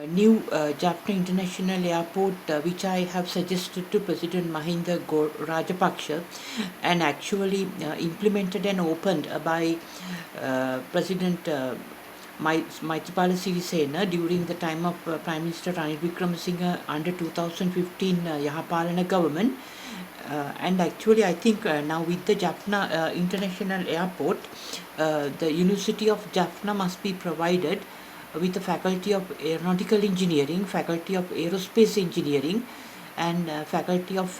new Jaffna International Airport, which I have suggested to President Mahinda Rajapaksa, and actually implemented and opened by President Maithripala Sirisena during the time of Prime Minister Ranil Wickremesinghe under 2015 Yahapalana government. And actually, I think now with the Jaffna International Airport, the University of Jaffna must be provided with the Faculty of Aeronautical Engineering, Faculty of Aerospace Engineering, and Faculty of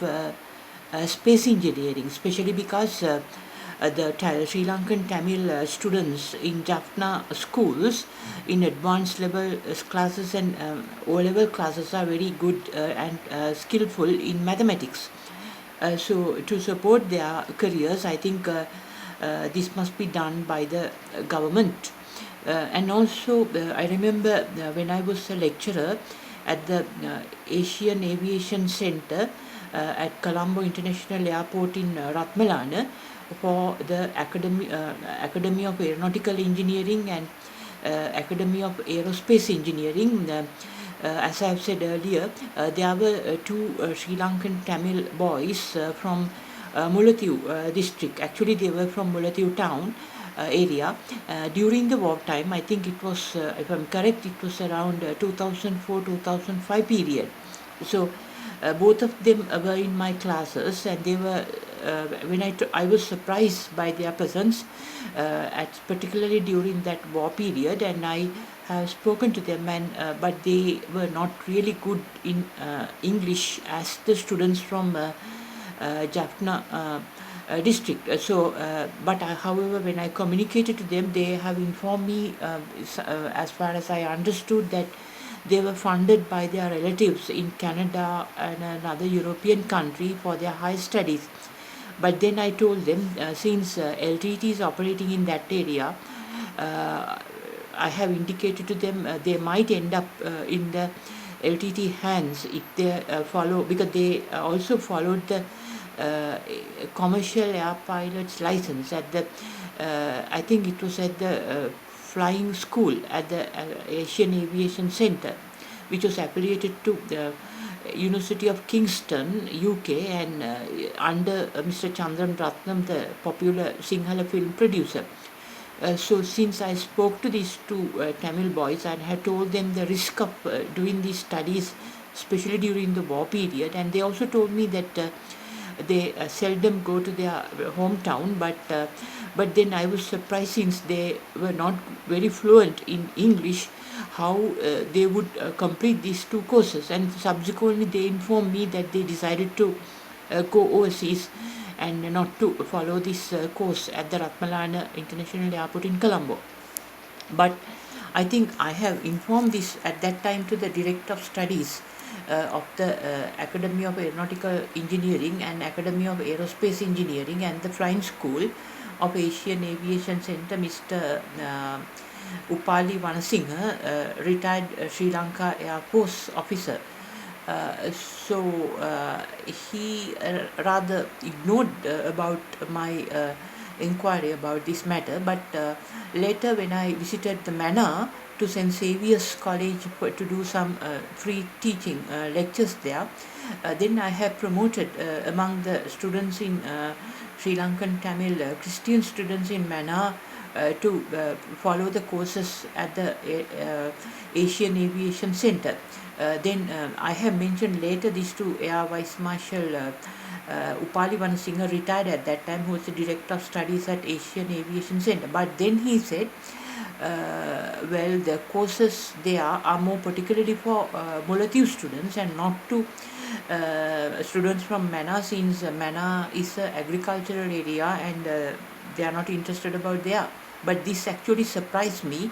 Space Engineering, especially because the Sri Lankan Tamil students in Jaffna schools in advanced level classes and O-level classes are very good and skillful in mathematics. So to support their careers, I think this must be done by the government. And also, I remember when I was a lecturer at the Asian Aviation Centre at Colombo International Airport in Ratmalana for the Academy of Aeronautical Engineering and Academy of Aerospace Engineering. As I have said earlier, there were two Sri Lankan Tamil boys from Mullaitivu district. Actually, they were from Mullaitivu town area. During the wartime, I think it was, if I'm correct, it was around 2004-2005 period. So both of them were in my classes, and they were when I was surprised by their presence, particularly during that war period, and I have spoken to them, and but they were not really good in English as the students from Jaffna district. But however, when I communicated to them, they have informed me, as far as I understood, that they were funded by their relatives in Canada and another European country for their higher studies. But then I told them, since LTT is operating in that area, I have indicated to them they might end up in the LTT hands if they follow, because they also followed the commercial air pilot's license at the I think it was at the flying school at the Asian Aviation Centre, which was affiliated to the University of Kingston, UK, and under Mr. Chandran Ratnam, the popular Sinhala film producer. So since I spoke to these two Tamil boys and had told them the risk of doing these studies, especially during the war period, and they also told me that they seldom go to their hometown, but then I was surprised, since they were not very fluent in English, how they would complete these two courses. And subsequently they informed me that they decided to go overseas and not to follow this course at the Ratmalana International Airport in Colombo. But I think I have informed this at that time to the Director of Studies of the Academy of Aeronautical Engineering and Academy of Aerospace Engineering and the Flying School of Asian Aviation Centre, Mr. Upali Vanasinghe, retired Sri Lanka Air Force officer. He rather ignored about my inquiry about this matter, but later when I visited the Manor to St. Xavier's College to do some free teaching lectures there, then I have promoted among the students in Sri Lankan Tamil Christian students in Manor to follow the courses at the Asian Aviation Centre. Then I have mentioned later these two Air Vice Marshal Upali Vanasinghe, retired at that time, who was the Director of Studies at Asian Aviation Centre. But then he said, well, the courses there are more particularly for Mullaitivu students and not to students from Manor, since Manor is an agricultural area and they are not interested about there. But this actually surprised me,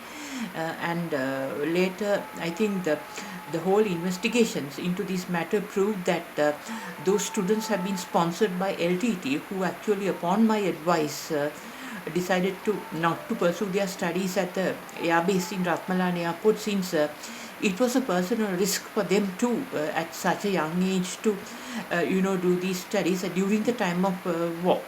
and later I think the whole investigations into this matter proved that those students have been sponsored by LTT, who actually, upon my advice, decided to not to pursue their studies at the airbase in Ratmalana Airport, since it was a personal risk for them too at such a young age to do these studies during the time of war.